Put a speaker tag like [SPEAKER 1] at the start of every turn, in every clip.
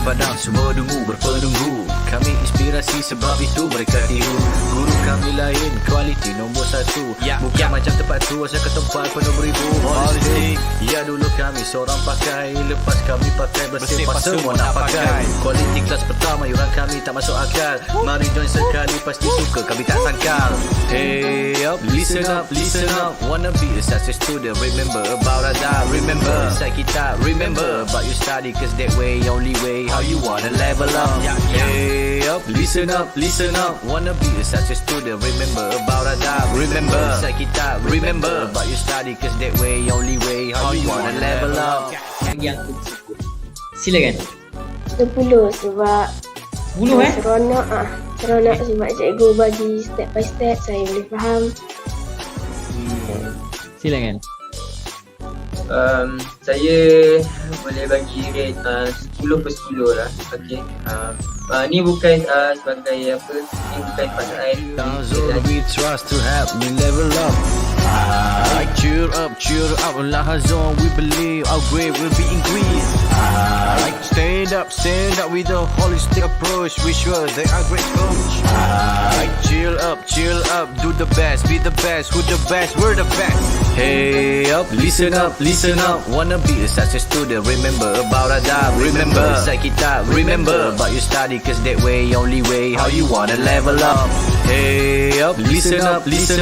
[SPEAKER 1] padang, semua dungu berpenunggu. Kami inspirasi sebab itu mereka tiru. Guru kami lain, kualiti nombor 1. Bukan macam tempat tu, asal ke tempat penuh beribu holistik. Ya dulu kami seorang pakai, lepas kami pakai bersih pas semua nak pakai. Kualiti kelas pertama, yuran kami tak masuk akal. Mari join sekali, pasti suka kami tak sangkal. Hey up, listen up, listen up. Wanna be a success student, remember about adab. Remember, inside kita, remember about your study, cause that way, only way, how you wanna level up. Hey up, listen up, listen up. Wanna be a success student, remember about adab. Remember, inside kita, remember about your study, cause that way, only way, how you wanna level up.
[SPEAKER 2] Yang tersebut. Silakan.
[SPEAKER 3] 10 sebab
[SPEAKER 2] 10
[SPEAKER 3] seronok seronok sebab cikgu bagi step by step, saya boleh faham.
[SPEAKER 2] Silakan.
[SPEAKER 4] Saya boleh bagi rate 10 per 10 lah. Okay. Ni bukan sebagai apa, ni bukan pasangan.
[SPEAKER 1] We trust to help me level up. Cheer up, Lahazon, we believe our grade will be increased. Stand up with a holistic approach, we sure they are great coach. Chill up, do the best, be the best, who the best, we're the best. Hey up, listen up, wanna be a success student, remember about adab. Remember, inside kita, remember about your study, cause that way, only way, how you wanna level up. Hey up, listen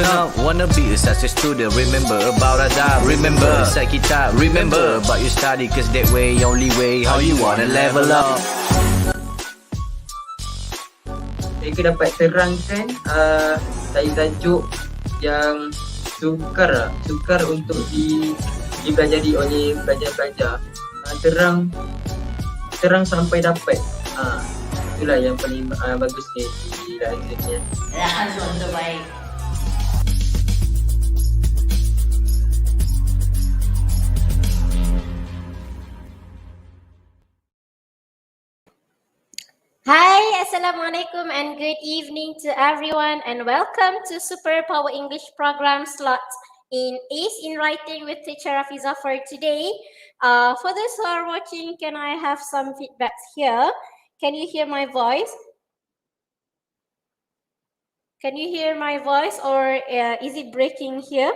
[SPEAKER 1] up, wanna be a success student, remember about adab. Remember, inside kita, remember about your study, cause that way, only way, how you wanna level up.
[SPEAKER 4] Mereka dapat terangkan tajuk yang sukar untuk dipelajari oleh pelajar-pelajar. Terang sampai dapat. Itulah yang paling bagus di Rafizah.
[SPEAKER 5] Azon terbaik.
[SPEAKER 6] Hi, Assalamualaikum and good evening to everyone and welcome to Super Power English program slot in Ace in Writing with Teacher Rafizah for today. For those who are watching, can I have some feedbacks here? Can you hear my voice? Can you hear my voice or is it breaking here?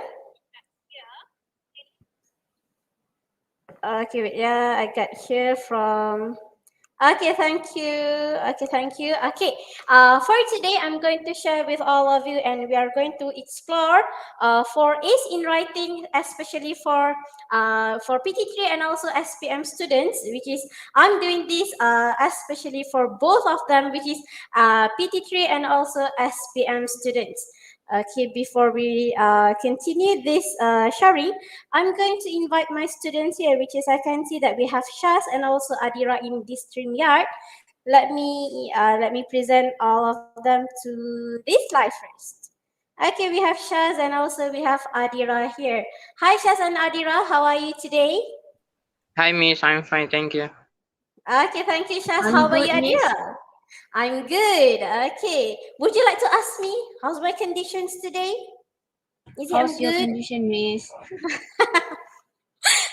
[SPEAKER 6] Okay, wait, yeah, I got here from... Okay, thank you. Okay, for today, I'm going to share with all of you and we are going to explore for Ace in Writing, especially for PT3 and also SPM students, which is, I'm doing this especially for both of them, which is PT3 and also SPM students. Okay, before we continue this sharing, I'm going to invite my students here, which is I can see that we have Shaz and also Adira in this StreamYard. Let me present all of them to this slide first. Okay, we have Shaz and also we have Adira here. Hi Shaz and Adira, how are you today?
[SPEAKER 7] Hi Miss, I'm fine, thank you.
[SPEAKER 6] Okay, thank you Shaz. How about you Adira? I'm good. Okay. Would you like to ask me how's my conditions today?
[SPEAKER 3] How's your condition, miss?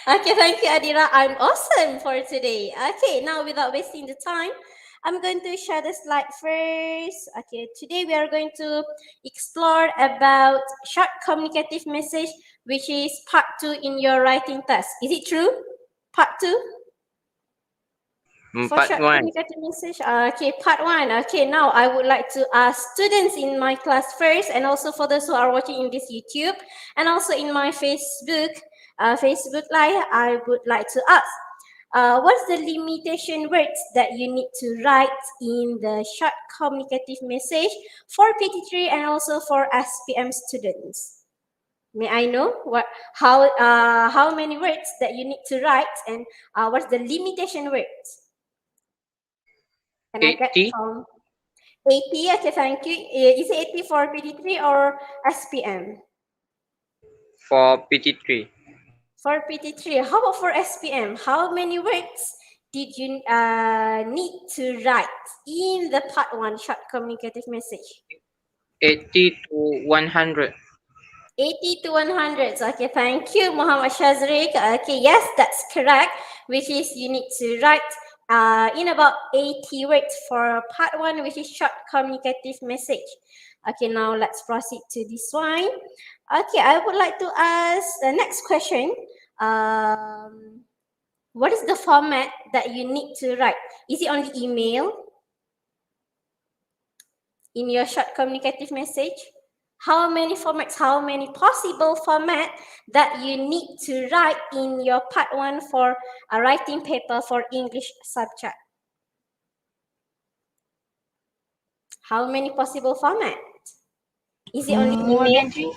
[SPEAKER 6] Okay, thank you, Adira. I'm awesome for today. Okay, now without wasting the time, I'm going to share the slide first. Okay, today we are going to explore about short communicative message, which is part 2 in your writing test. Is it true? Part 2? For short communicative message. Okay, part 1. Okay, now I would like to ask students in my class first, and also for those who are watching in this YouTube, and also in my Facebook Live, I would like to ask, what's the limitation words that you need to write in the short communicative message for PT3 and also for SPM students? May I know how many words that you need to write and what's the limitation words? Can
[SPEAKER 7] 80.
[SPEAKER 6] I get from 80? Okay, thank you. Is it 80 for PT3 or SPM?
[SPEAKER 7] For PT3.
[SPEAKER 6] For PT3. How about for SPM? How many words did you need to write in the part 1 short communicative message?
[SPEAKER 7] 80 to 100.
[SPEAKER 6] 80 to 100. Okay, thank you, Muhammad Shazrik. Okay, yes, that's correct. Which is you need to write in about 80 words for part 1, which is short communicative message. Okay, now let's proceed to this one. Okay, I would like to ask the next question. What is the format that you need to write? Is it only email in your short communicative message? How many formats, how many possible format that you need to write in your part 1 for a writing paper for English subject? How many possible format? Is it only
[SPEAKER 2] More
[SPEAKER 6] email?
[SPEAKER 2] than 3.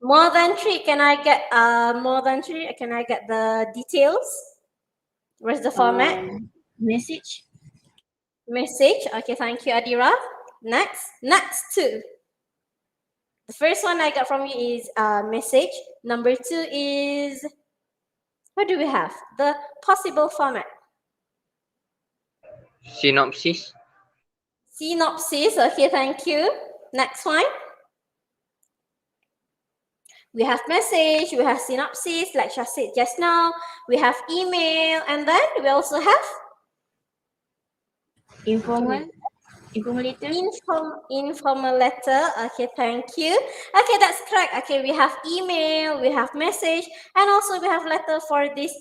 [SPEAKER 6] More than 3. Can I get more than 3? Can I get the details? Where's the format?
[SPEAKER 2] Message.
[SPEAKER 6] Message. Okay, thank you, Adira. Next 2. The first one I got from you is message. Number 2 is, what do we have? The possible format.
[SPEAKER 7] Synopsis.
[SPEAKER 6] Synopsis. Okay, thank you. Next one. We have message, we have synopsis, like Shah said just now. We have email, and then we also have
[SPEAKER 2] Informal letter.
[SPEAKER 6] Informal letter. Okay, thank you. Okay, that's correct. Okay, we have email, we have message, and also we have letter for this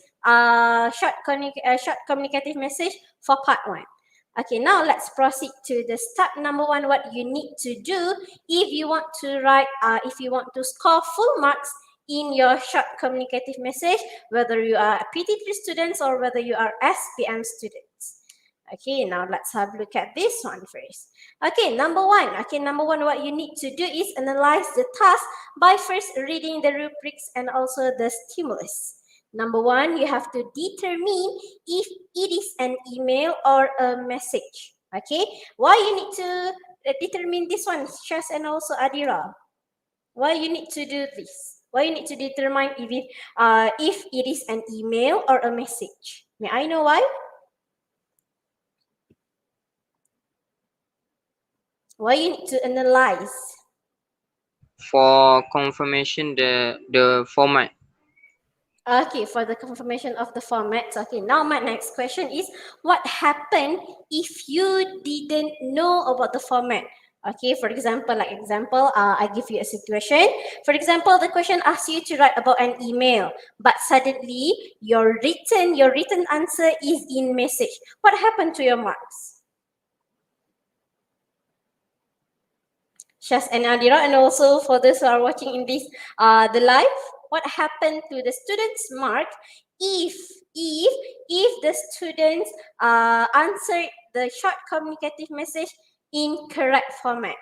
[SPEAKER 6] short communicative message for part 1. Okay, now let's proceed to the step number 1. What you need to do if you want to write, if you want to score full marks in your short communicative message, whether you are a PT3 students or whether you are SPM students. Okay, now let's have a look at this one first. Okay, number 1. Okay, number 1, what you need to do is analyze the task by first reading the rubrics and also the stimulus. Number 1, you have to determine if it is an email or a message. Okay, why you need to determine this one, Shaz and also Adira? Why you need to do this? Why you need to determine if it is an email or a message? May I know why? Why you need to analyze?
[SPEAKER 7] For confirmation the format.
[SPEAKER 6] Okay, for the confirmation of the format. Okay, now my next question is, what happened if you didn't know about the format? Okay, for example, I give you a situation. For example, the question asks you to write about an email, but suddenly your written answer is in message. What happened to your marks? Shaz and Adira, and also for those who are watching in this the live, what happened to the students' mark if the students answered the short communicative message in correct format?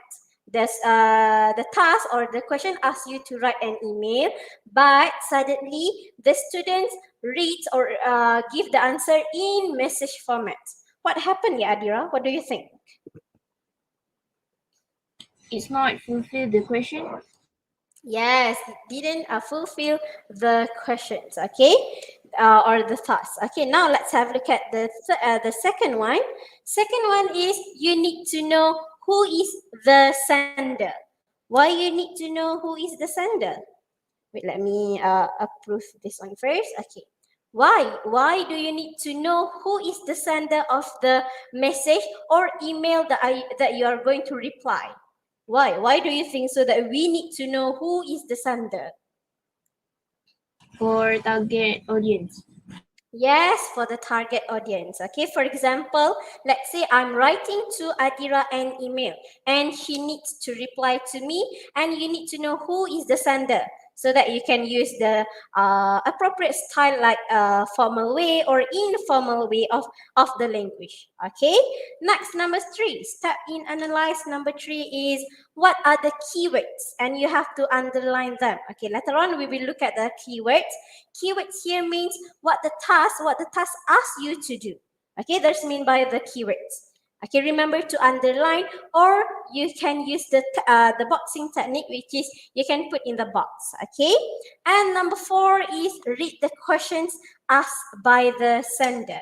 [SPEAKER 6] There's the task or the question asks you to write an email, but suddenly the students read or give the answer in message format. What happened, ya Adira? What do you think?
[SPEAKER 2] It's not fulfill the question.
[SPEAKER 6] Yes, it didn't fulfill the questions, okay, or the task. Okay, now let's have a look at the second one. Second one is you need to know who is the sender. Why you need to know who is the sender? Wait, let me approve this one first. Okay. Why do you need to know who is the sender of the message or email that you are going to reply? Why do you think so that we need to know who is the sender?
[SPEAKER 2] For target audience.
[SPEAKER 6] Yes, for the target audience. Okay, for example, let's say I'm writing to Adira an email and she needs to reply to me, and you need to know who is the sender so that you can use the appropriate style, like formal way or informal way of the language. Okay, next, number 3, step in analyze. Number 3 is what are the keywords, and you have to underline them. Okay, later on we will look at the keywords. Keywords here means what the task asks you to do. Okay, that's mean by the keywords. Okay, remember to underline, or you can use the boxing technique, which is you can put in the box. Okay, and number 4 is read the questions asked by the sender.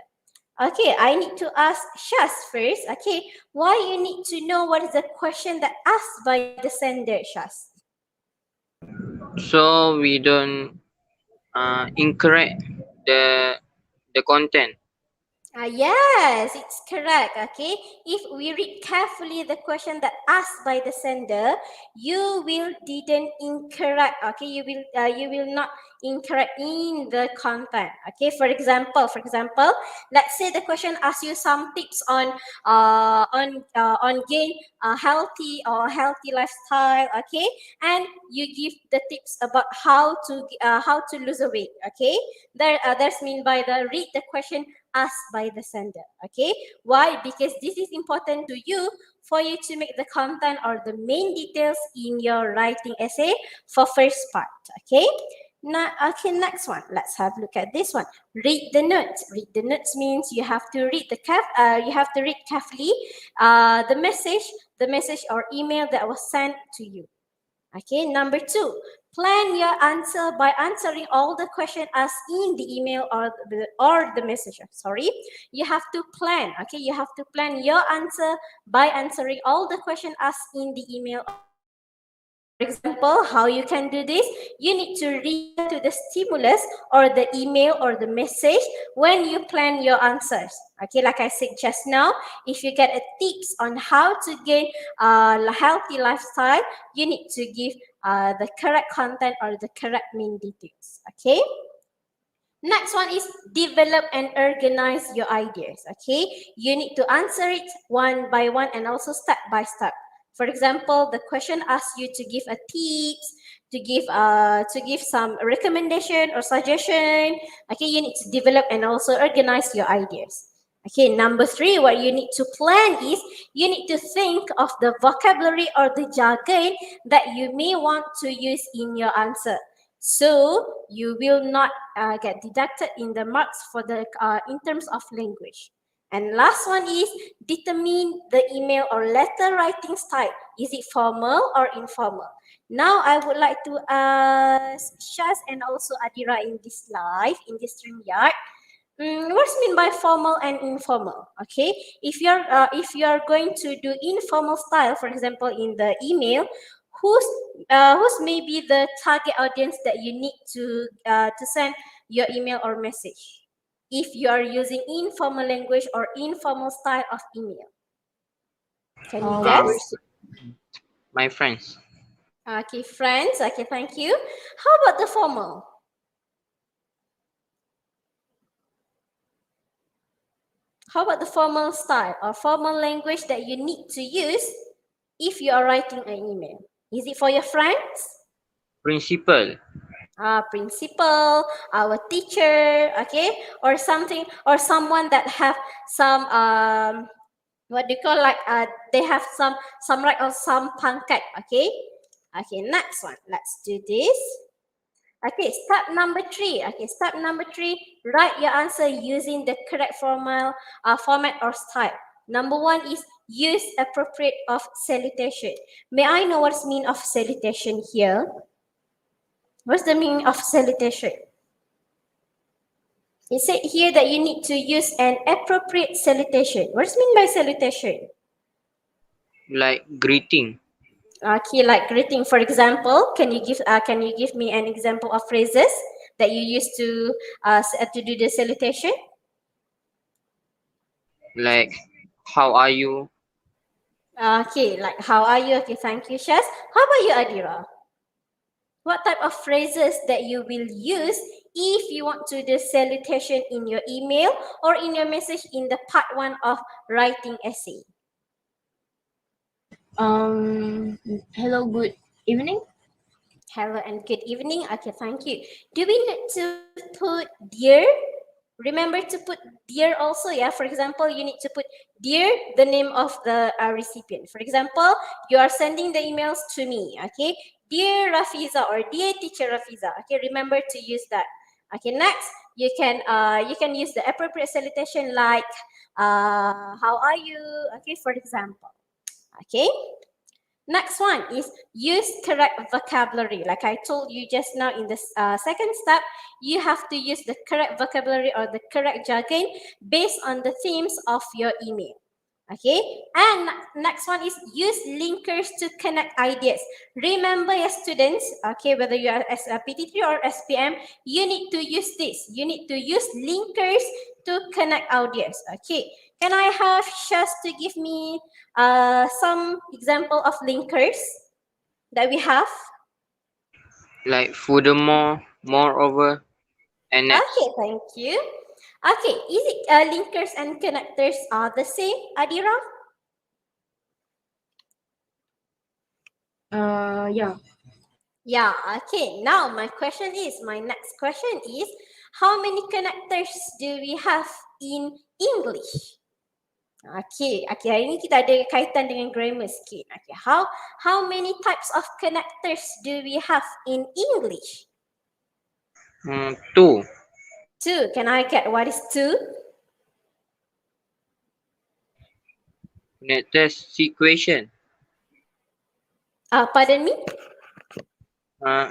[SPEAKER 6] Okay, I need to ask Shaz first. Okay, why you need to know what is the question that asked by the sender, Shaz?
[SPEAKER 7] So we don't incorrect the content.
[SPEAKER 6] Yes, it's correct. Okay, if we read carefully the question that asked by the sender, you will didn't incorrect. Okay, you will not incorrect in the content. Okay, for example, let's say the question asks you some tips on gain a healthy lifestyle. Okay, and you give the tips about how to lose a weight. Okay, that's mean by the read the question asked by the sender. Okay, why? Because this is important to you for you to make the content or the main details in your writing essay for first part. Okay, now, okay, next one, let's have a look at this one. Read the notes. Read the notes means you have to read you have to read carefully the message or email that was sent to you. Okay, number 2, plan your answer by answering all the questions asked in the email or the message. Sorry, you have to plan. Okay, you have to plan your answer by answering all the questions asked in the email. For example, how you can do this? You need to refer to the stimulus or the email or the message when you plan your answers. Okay, like I said just now, if you get a tips on how to gain a healthy lifestyle, you need to give the correct content or the correct main details. Okay. Next one is develop and organize your ideas. Okay, you need to answer it one by one and also step by step. For example, the question asks you to give a tips, to give some recommendation or suggestion. Okay, you need to develop and also organize your ideas. Okay, number 3, what you need to plan is you need to think of the vocabulary or the jargon that you may want to use in your answer. So you will not get deducted in the marks for the in terms of language. And last one is determine the email or letter writing style. Is it formal or informal? Now I would like to ask Shaz and also Adira in this live, in this StreamYard. What's mean by formal and informal? Okay, if you're going to do informal style, for example, in the email, who's maybe the target audience that you need to send your email or message? If you are using informal language or informal style of email, can you guess?
[SPEAKER 7] Um, my friends.
[SPEAKER 6] Okay, friends. Okay, thank you. How about the formal? How about the formal style or formal language that you need to use if you are writing an email? Is it for your friends?
[SPEAKER 7] Principal.
[SPEAKER 6] Principal, our teacher, okay, or something, or someone that have some what do you call, like they have some right or some pancake. Okay, okay, next one, let's do this. Okay, step number 3. Okay, step number 3, write your answer using the correct format or style. Number 1 is use appropriate of salutation. May I know what's mean of salutation here? What's the meaning of salutation? It said here that you need to use an appropriate salutation. What's mean by salutation?
[SPEAKER 7] Like greeting.
[SPEAKER 6] Okay, like greeting. For example, can you give me an example of phrases that you use to do the salutation?
[SPEAKER 7] Like how are you?
[SPEAKER 6] Okay, like how are you? Okay, thank you, Shaz. How about you, Adira? What type of phrases that you will use if you want to do salutation in your email or in your message in the part 1 of writing essay?
[SPEAKER 2] Hello, good evening.
[SPEAKER 6] Hello and good evening. Okay, thank you. Do we need to put dear? Remember to put dear also, yeah? For example, you need to put dear, the name of the recipient. For example, you are sending the emails to me, okay? Dear Rafizah or dear Teacher Rafizah, okay? Remember to use that. Okay, next, you can use the appropriate salutation like, how are you? Okay, for example, okay? Next one is use correct vocabulary. Like I told you just now in this second step, you have to use the correct vocabulary or the correct jargon based on the themes of your email. Okay, and next one is use linkers to connect ideas. Remember, your students, okay, whether you are as a PT3 or SPM, you need to use this. You need to use linkers to connect audience. Okay, can I have Shaz to give me some example of linkers that we have?
[SPEAKER 7] Like furthermore, moreover, and next.
[SPEAKER 6] Okay, thank you. Okay, is it linkers and connectors are the same, Adira?
[SPEAKER 2] Yeah.
[SPEAKER 6] Yeah, okay. Now my next question is, how many connectors do we have in English? Okay, hari ni kita ada kaitan dengan grammar sikit. Okay, how many types of connectors do we have in English?
[SPEAKER 7] Two.
[SPEAKER 6] Two. Can I get what is two?
[SPEAKER 7] Connectors sequation.
[SPEAKER 6] Pardon me?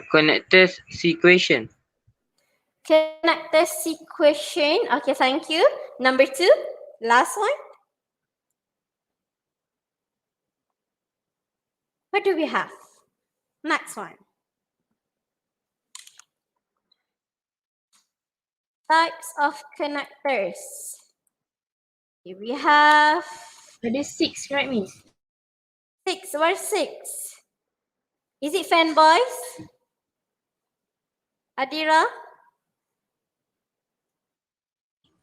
[SPEAKER 7] Connectors sequation.
[SPEAKER 6] Connector sequation. Okay, thank you. Number two, last one. What do we have? Next one. Types of connectors. Here we have
[SPEAKER 2] Ada 6, right, Miss?
[SPEAKER 6] six. Where's six? Is it fanboys? Adira?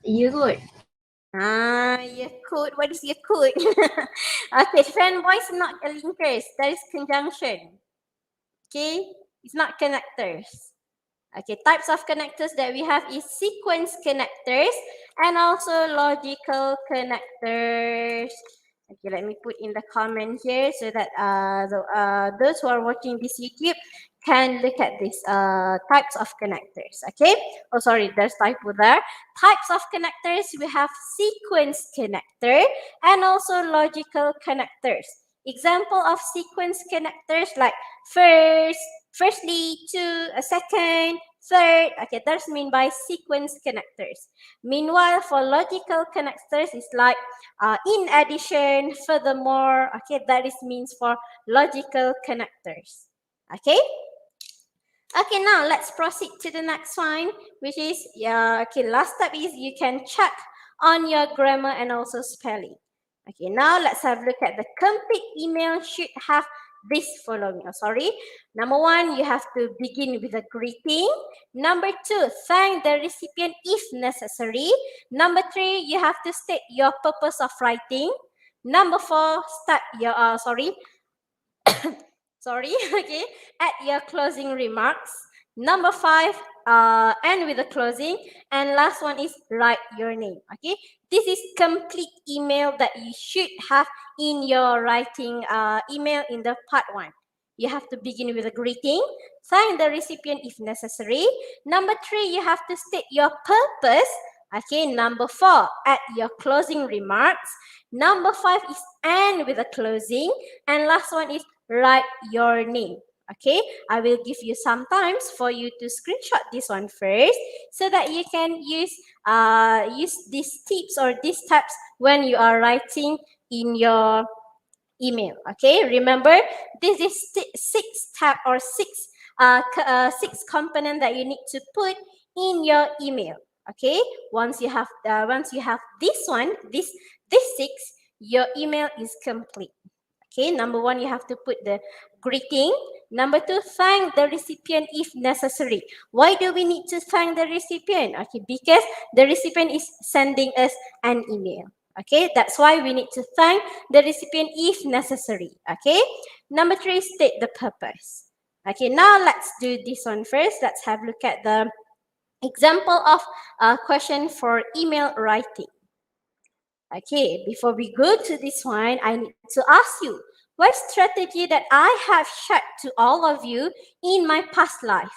[SPEAKER 2] Ya kot.
[SPEAKER 6] Yakult. What is Yakult? Okay, fanboys not a linkers. That is conjunction. Okay, it's not connectors. Okay, types of connectors that we have is sequence connectors and also logical connectors. Okay, let me put in the comment here so that those who are watching this YouTube can look at these types of connectors. Okay, oh sorry, there's typo there. Types of connectors, we have sequence connector and also logical connectors. Example of sequence connectors like firstly, two, a second, third. Okay, that's mean by sequence connectors. Meanwhile, for logical connectors, it's like in addition, furthermore. Okay, that is means for logical connectors. Okay. Okay, now let's proceed to the next one, which is okay. Last step is you can check on your grammar and also spelling. Okay, now let's have a look at the complete email should have this following. Oh, sorry. Number one, you have to begin with a greeting. Number two, thank the recipient if necessary. Number three, you have to state your purpose of writing. Number four, start your okay, add your closing remarks. Number five, end with a closing. And last one is write your name. Okay, this is complete email that you should have in your writing email in the part one. You have to begin with a greeting, thank the recipient if necessary. Number three, you have to state your purpose. Okay, number four, add your closing remarks. Number five is end with a closing. And last one is write your name. Okay, I will give you some times for you to screenshot this one first so that you can use these tips or these steps when you are writing in your email. Okay, remember this is six step or six component that you need to put in your email. Okay, once you have this one, this six, your email is complete. Okay, number one, you have to put the greeting. Number two, thank the recipient if necessary. Why do we need to thank the recipient? Okay, because the recipient is sending us an email. Okay, that's why we need to thank the recipient if necessary. Okay, number three, state the purpose. Okay, now let's do this one first. Let's have a look at the example of a question for email writing. Okay, before we go to this one, I need to ask you, what strategy that I have shared to all of you in my past life?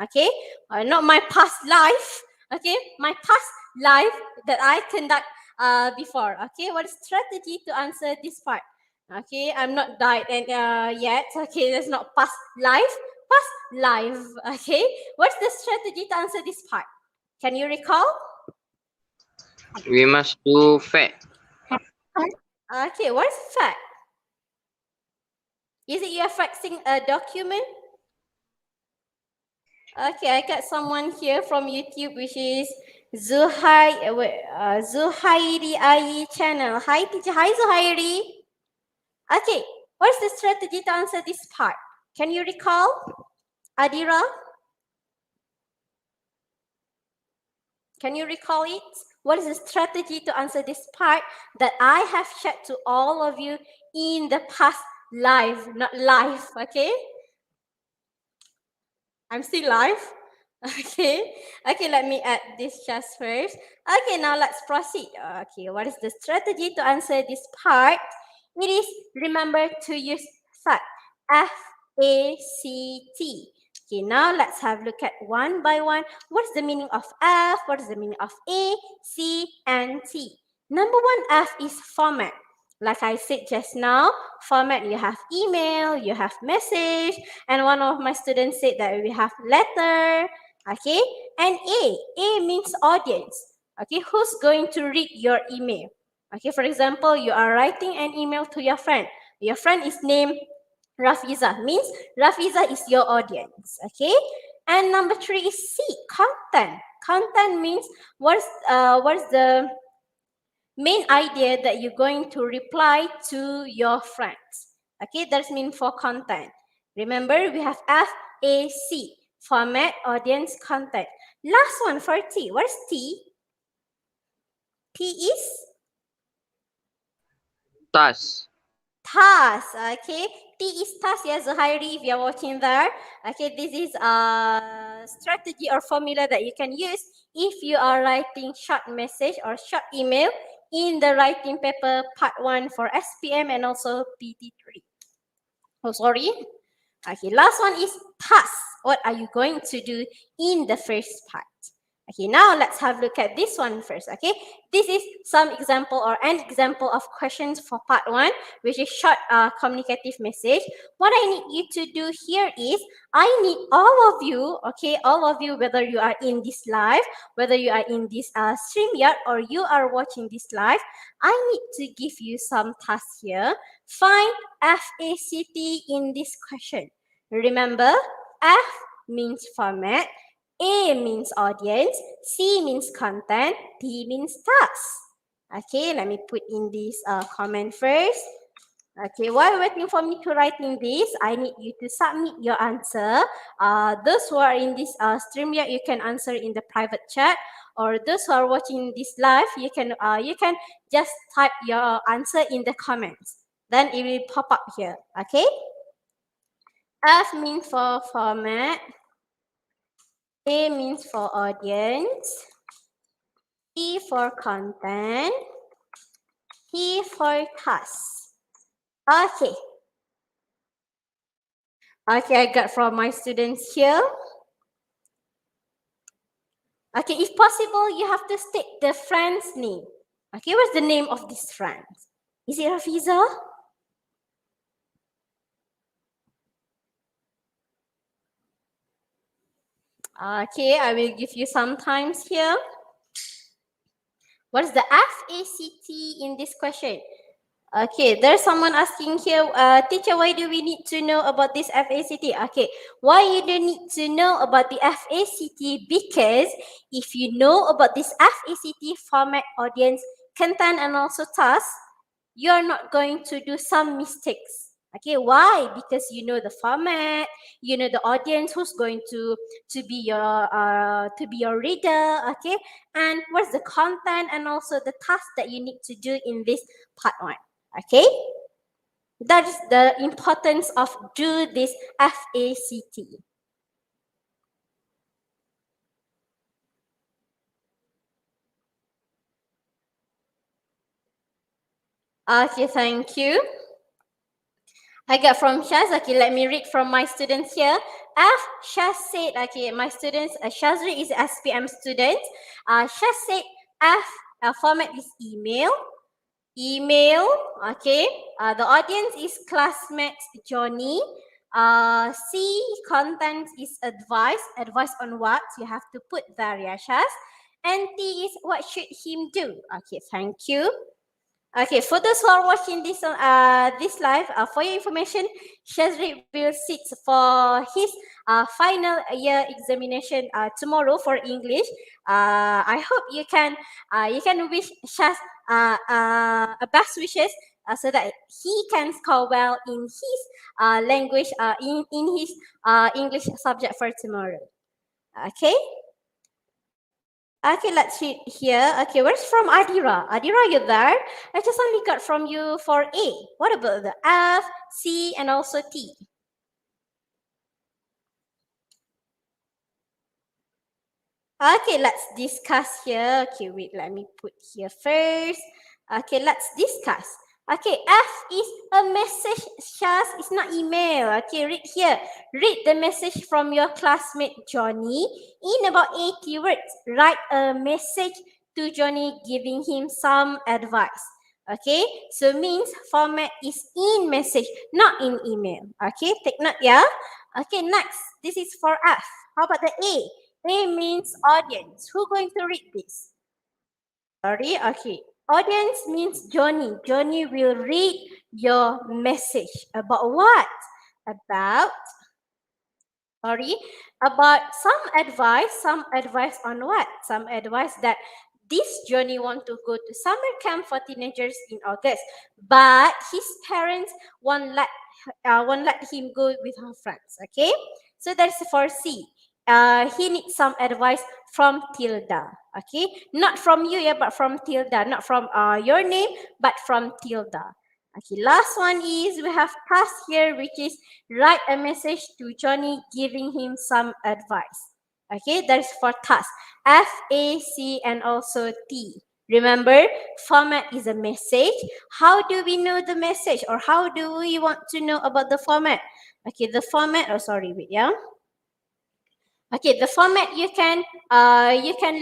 [SPEAKER 6] Okay, not my past life. Okay, my past life that I conduct before. Okay, what strategy to answer this part? Okay, I'm not died and yet. Okay, that's not past life. Past life. Okay, what's the strategy to answer this part? Can you recall?
[SPEAKER 7] We must do fact.
[SPEAKER 6] Okay, what's fact? Is it you are faxing a document? Okay, I got someone here from YouTube which is Zuhairi Ai channel. Hi teacher. Hi Zuhairi. Okay, what's the strategy to answer this part? Can you recall, Adira? Can you recall it? What is the strategy to answer this part that I have shared to all of you in the past live, not live, okay? I'm still live. Okay. Okay, let me add this just first. Okay, now let's proceed. Okay, what is the strategy to answer this part? It is remember to use fact. F-A-C-T. Okay, now let's have a look at one by one. What is the meaning of F? What is the meaning of A, C, and T? Number one, F is format. Like I said just now, format, you have email, you have message, and one of my students said that we have letter, okay? And A means audience, okay? Who's going to read your email? Okay, for example, you are writing an email to your friend. Your friend is named Rafizah, means Rafizah is your audience, okay? And number three is C, content. Content means what's the main idea that you're going to reply to your friends. Okay, that's mean for content. Remember, we have FAC, format, audience, content. Last one for T. What's T? T is
[SPEAKER 7] Task.
[SPEAKER 6] task. Okay, T is task. Yes, Zuhairi, if you're watching there. Okay, this is a strategy or formula that you can use if you are writing short message or short email in the writing paper part 1 for SPM and also PT3. Oh, sorry. Okay, last one is task. What are you going to do in the first part? Okay, now let's have a look at this one first, okay? This is some example or an example of questions for part 1, which is short communicative message. What I need you to do here is, I need all of you, okay, all of you, whether you are in this live, whether you are in this StreamYard or you are watching this live, I need to give you some tasks here. Find FACT in this question. Remember, F means format, A means audience, C means content, T means task. Okay, let me put in this comment first. Okay, while waiting for me to writing this, I need you to submit your answer. Those who are in this StreamYard, you can answer in the private chat, or those who are watching this live, you can just type your answer in the comments. Then it will pop up here. Okay. F means for format. A means for audience, T for content, T for task. Okay. Okay, I got from my students here. Okay, if possible, you have to state the friend's name. Okay, what's the name of this friend? Is it Rafizah? Okay, I will give you some times here. What is the FACT in this question? Okay, there's someone asking here, teacher, why do we need to know about this FACT? Okay, why you don't need to know about the FACT? Because if you know about this FACT, format, audience, content, and also task, you're not going to do some mistakes. Okay, why? Because you know the format, you know the audience who's going to be your reader. Okay, and what's the content and also the task that you need to do in this part 1. Okay, that is the importance of do this FACT. Okay, thank you. I got from Shaz. Okay, let me read from my students here. F, Shaz said, okay, my students, Shazri is SPM student. Shaz said F format is email. Email, okay. The audience is classmate Johnny. C, content is advice. Advice on what? You have to put there, yeah, Shaz. And T is what should him do? Okay, thank you. Okay, for those who are watching this live, for your information, Shazri will sit for his final year examination tomorrow for English. I hope you can wish Shaz a best wishes so that he can score well in his language in his English subject for tomorrow. Okay. Okay, let's read here. Okay, where's from Adira? Adira, you there? I just only got from you for A. What about the F, C, and also T? Okay, let's discuss here. Okay, wait, let me put here first. Okay, let's discuss. Okay, F is a message, Shaz. It's not email. Okay, read here. Read the message from your classmate Johnny in about 80 words. Write a message to Johnny giving him some advice. Okay, so means format is in message, not in email. Okay, take note, yeah. Okay, next, this is for F. How about the A? A means audience. Who going to read this? Sorry, okay. Audience means Johnny. Johnny will read your message. About what? About some advice on what? Some advice that this Johnny want to go to summer camp for teenagers in August, but his parents won't let him go with her friends. Okay, so that's for C. He needs some advice from Tilda. Okay, not from you, yeah, but from Tilda, not from your name, but from Tilda. Okay, last one is we have task here, which is write a message to Johnny giving him some advice. Okay, that's for task. F, A, C, and also T. Remember, format is a message. How do we know the message, or how do we want to know about the format? Okay, the format. Oh, sorry, wait, yeah. Okay, the format you can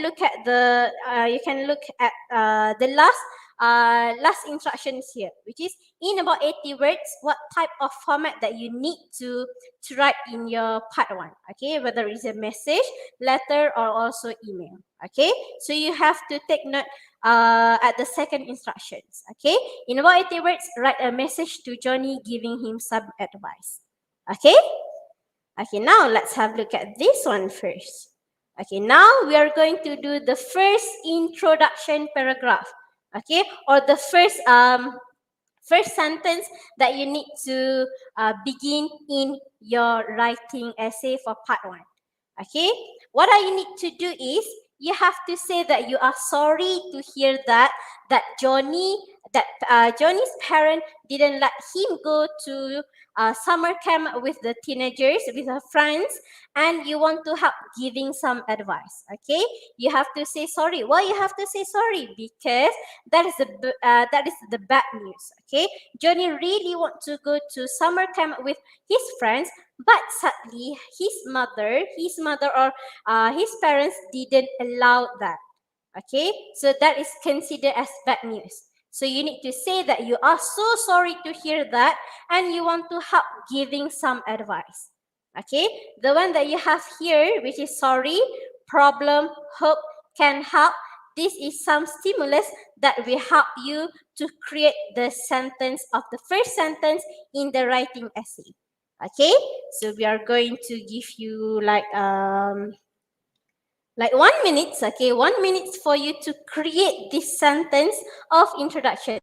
[SPEAKER 6] look at the last instructions here, which is in about 80 words, what type of format that you need to write in your part 1. Okay, whether it's a message, letter, or also email. Okay, so you have to take note at the second instructions. Okay, in about 80 words, write a message to Johnny giving him some advice. Okay. Okay, now let's have a look at this one first. Okay, now we are going to do the first introduction paragraph. Okay, or the first sentence that you need to begin in your writing essay for part 1. Okay, what you need to do is you have to say that you are sorry to hear that Johnny's parent didn't let him go to summer camp with the teenagers, with her friends, and you want to help giving some advice. Okay, you have to say sorry. Why you have to say sorry? Because that is the bad news. Okay, Johnny really want to go to summer camp with his friends, but sadly his mother or his parents didn't allow that. Okay, so that is considered as bad news. So you need to say that you are so sorry to hear that and you want to help giving some advice. Okay, the one that you have here, which is sorry, problem, hope, can help. This is some stimulus that will help you to create the sentence of the first sentence in the writing essay. Okay, so we are going to give you like 1 minute, okay, 1 minute for you to create this sentence of introduction.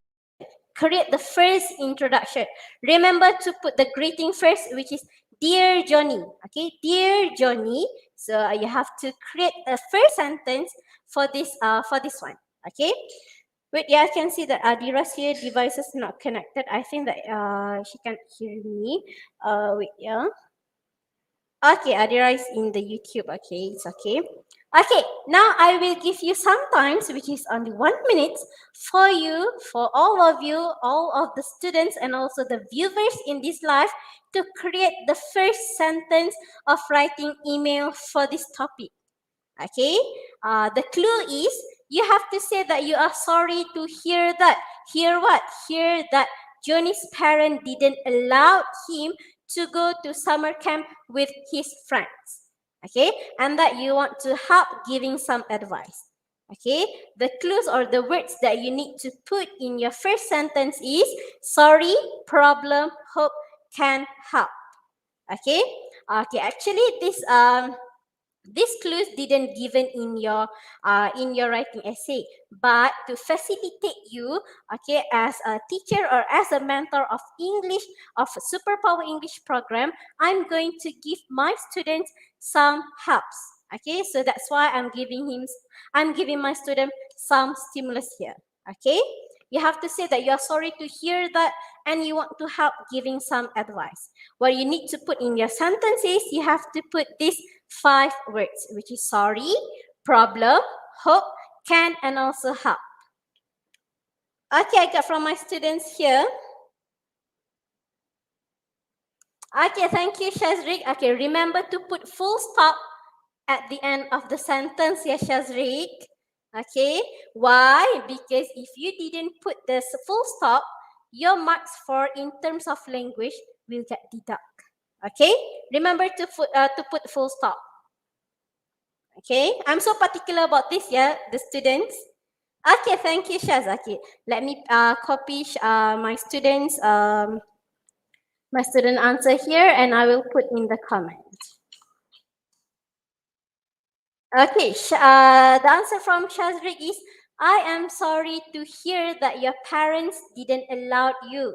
[SPEAKER 6] Create the first introduction. Remember to put the greeting first, which is Dear Johnny. Okay, Dear Johnny. So you have to create a first sentence for this one. Okay. Wait, yeah, I can see that Adira's here. Device is not connected. I think that she can't hear me. Wait, yeah. Okay, Adira is in the YouTube. Okay, it's okay. Okay, now I will give you some times, which is only 1 minute, for you, for all of you, all of the students and also the viewers in this live to create the first sentence of writing email for this topic. Okay, the clue is you have to say that you are sorry to hear that. Hear what? Hear that Johnny's parent didn't allow him to go to summer camp with his friends. Okay, and that you want to help giving some advice. Okay, the clues or the words that you need to put in your first sentence is sorry, problem, hope, can help. Okay, Okay, actually, these clues didn't given in your writing essay, but to facilitate you, okay, as a teacher or as a mentor of English of Superpower English program, I'm going to give my students some helps. Okay, so that's why I'm giving my student some stimulus here. Okay, you have to say that you are sorry to hear that and you want to help giving some advice. What you need to put in your sentences, you have to put this 5 words, which is sorry, problem, hope, can, and also help. Okay, I got from my students here. Okay, thank you, Shazrik. Okay, remember to put full stop at the end of the sentence, yeah, Shazrik. Okay, why? Because if you didn't put the full stop, your marks for in terms of language will get deducted. Okay, remember to put full stop. Okay, I'm so particular about this, yeah, the students. Okay, thank you, Shaz. Okay, let me copy my student answer here, and I will put in the comment. Okay, the answer from Shazrik is, I am sorry to hear that your parents didn't allow you,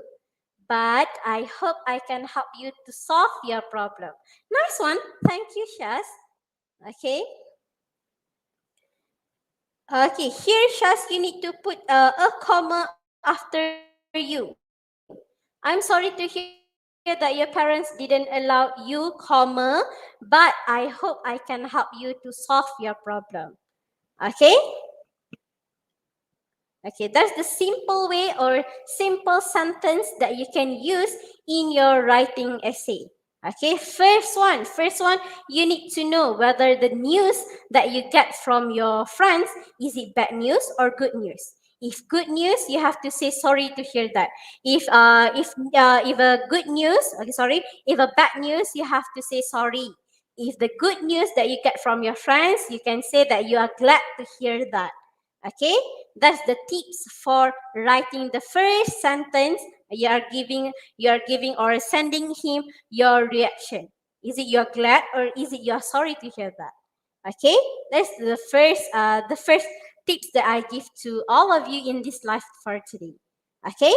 [SPEAKER 6] but I hope I can help you to solve your problem. Nice one. Thank you, Shaz. Okay. Okay, here, Shaz, you need to put a comma after you. I'm sorry to hear that your parents didn't allow you, comma, but I hope I can help you to solve your problem. Okay? Okay, that's the simple way or simple sentence that you can use in your writing essay. Okay, first one, you need to know whether the news that you get from your friends, is it bad news or good news? If good news, you have to say sorry to hear that. If a good news, okay, sorry, if a bad news, you have to say sorry. If the good news that you get from your friends, you can say that you are glad to hear that. Okay, that's the tips for writing the first sentence. You are giving or sending him your reaction. Is it you're glad or is it you're sorry to hear that? Okay, that's the first tips that I give to all of you in this live for today. Okay.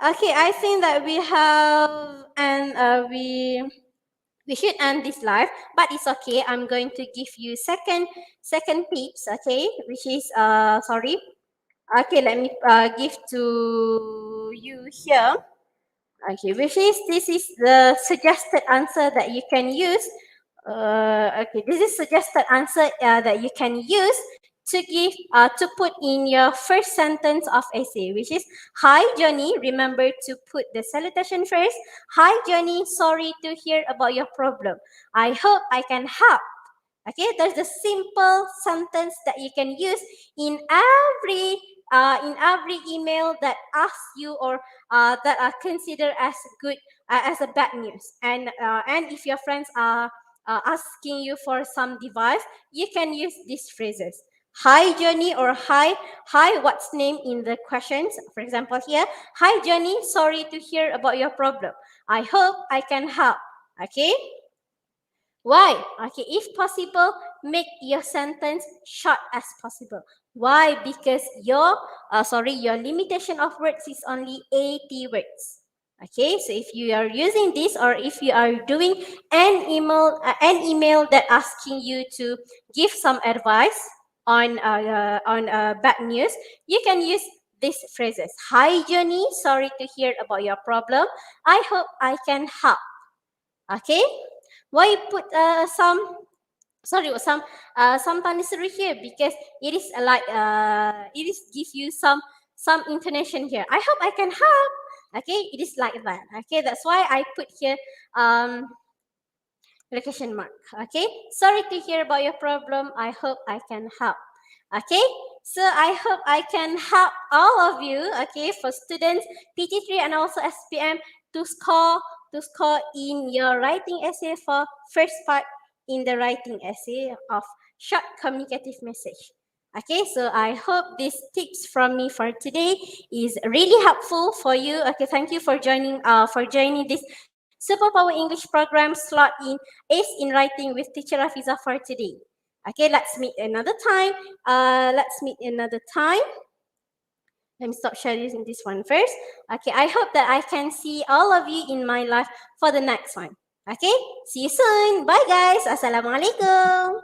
[SPEAKER 6] Okay, I think that we have and we should end this live, but it's okay. I'm going to give you second tips, okay, which is sorry. Okay, let me give to you here. Okay, which is this is the suggested answer that you can use. Okay, this is suggested answer that you can use to give to put in your first sentence of essay, which is, hi Johnny. Remember to put the salutation first. Hi Johnny, sorry to hear about your problem. I hope I can help. Okay, there's a simple sentence that you can use in every email that asks you or that are considered as good as a bad news. And if your friends are asking you for some device, you can use these phrases. Hi Johnny, or hi what's name in the questions. For example here, hi Johnny, sorry to hear about your problem. I hope I can help. Okay. Why? Okay, if possible, make your sentence short as possible. Why? Because your limitation of words is only 80 words. Okay, so if you are using this or if you are doing an email that asking you to give some advice on bad news, you can use these phrases. Hi Johnny, sorry to hear about your problem. I hope I can help. Okay. Why put some punishment here? Because it is it is give you some intonation here. I hope I can help. Okay, it is like that. Okay, that's why I put here location mark. Okay, sorry to hear about your problem. I hope I can help. Okay, so I hope I can help all of you. Okay, for students PT3 and also SPM to score in your writing essay for first part in the writing essay of short communicative message. Okay, so I hope these tips from me for today is really helpful for you. Okay, thank you for joining this Superpower English program slot in Ace in Writing with Teacher Rafizah for today. Okay, let's meet another time. Let me stop sharing this one first. Okay, I hope that I can see all of you in my life for the next one. Okay, see you soon. Bye guys. Assalamualaikum.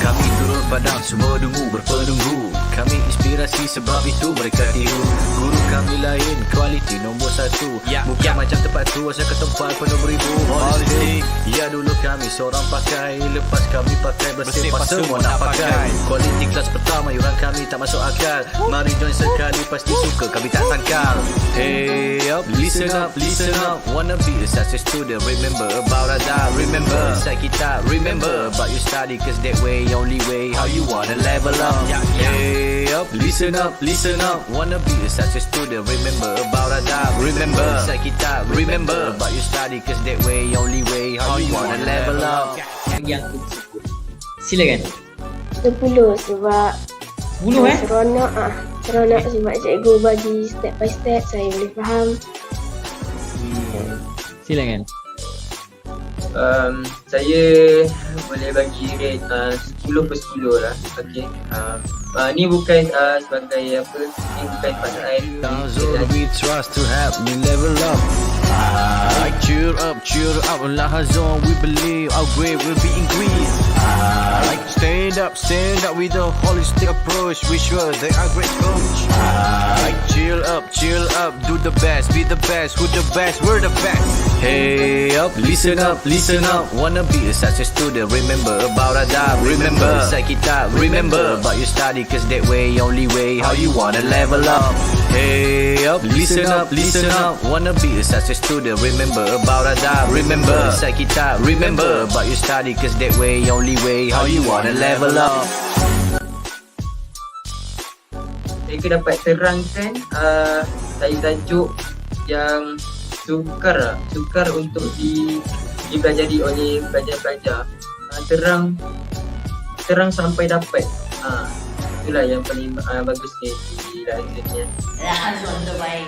[SPEAKER 1] Kami turun padang, semua dungu berpenunggu. Kami inspirasi sebab itu mereka tiru. Guru kami lain, kualiti nombor 1. Bukan macam tempat tu, asal ke tempat penuh beribu. Holistik, ya dulu kami seorang pakai. Lepas kami pakai bersih, pas semua nak pakai. Kualiti kelas pertama, yuran kami tak masuk akal. Mari join sekali, pasti suka kami tak sangkal. Hey up, listen up, listen up. Wanna be a success student, remember about adab. Remember, inside kita, remember about your study. Cause that way, only way, how you wanna level up. Hey up, listen up, listen up. Wanna be a success student, remember about adab. Remember, inside kita, remember about your study. Cause that way, only way, how you wanna level up.
[SPEAKER 4] Yang aku sebut. Silakan.
[SPEAKER 3] 10 sebab
[SPEAKER 4] 10
[SPEAKER 3] seronok seronok sebab cikgu bagi step by step, saya boleh faham.
[SPEAKER 4] Silakan. Saya boleh bagi rate 10 per 10 lah. Okay. Ni bukan sebagai apa, ni bukan pasangan.
[SPEAKER 1] Zoro we trust to help me level up. Cheer up, Lahazon, we believe our grade will be increased. Stand up with a holistic approach. We sure they are great coach. Chill up, do the best, be the best, who the best, we're the best. Hey up, listen up, wanna be a success student, remember about adab. Remember, inside kita, remember about your study. Cause that way, only way, how you wanna level up. Hey up, listen up, wanna be a success student, remember about adab. Remember, inside kita, remember about your study. Cause that way, only way, how you wanna level up.
[SPEAKER 4] Mereka dapat terangkan tajuk yang sukar untuk dipelajari oleh pelajar-pelajar. Terang sampai dapat. Itulah yang paling bagus ni di dalam ni.
[SPEAKER 5] Rahazon terbaik.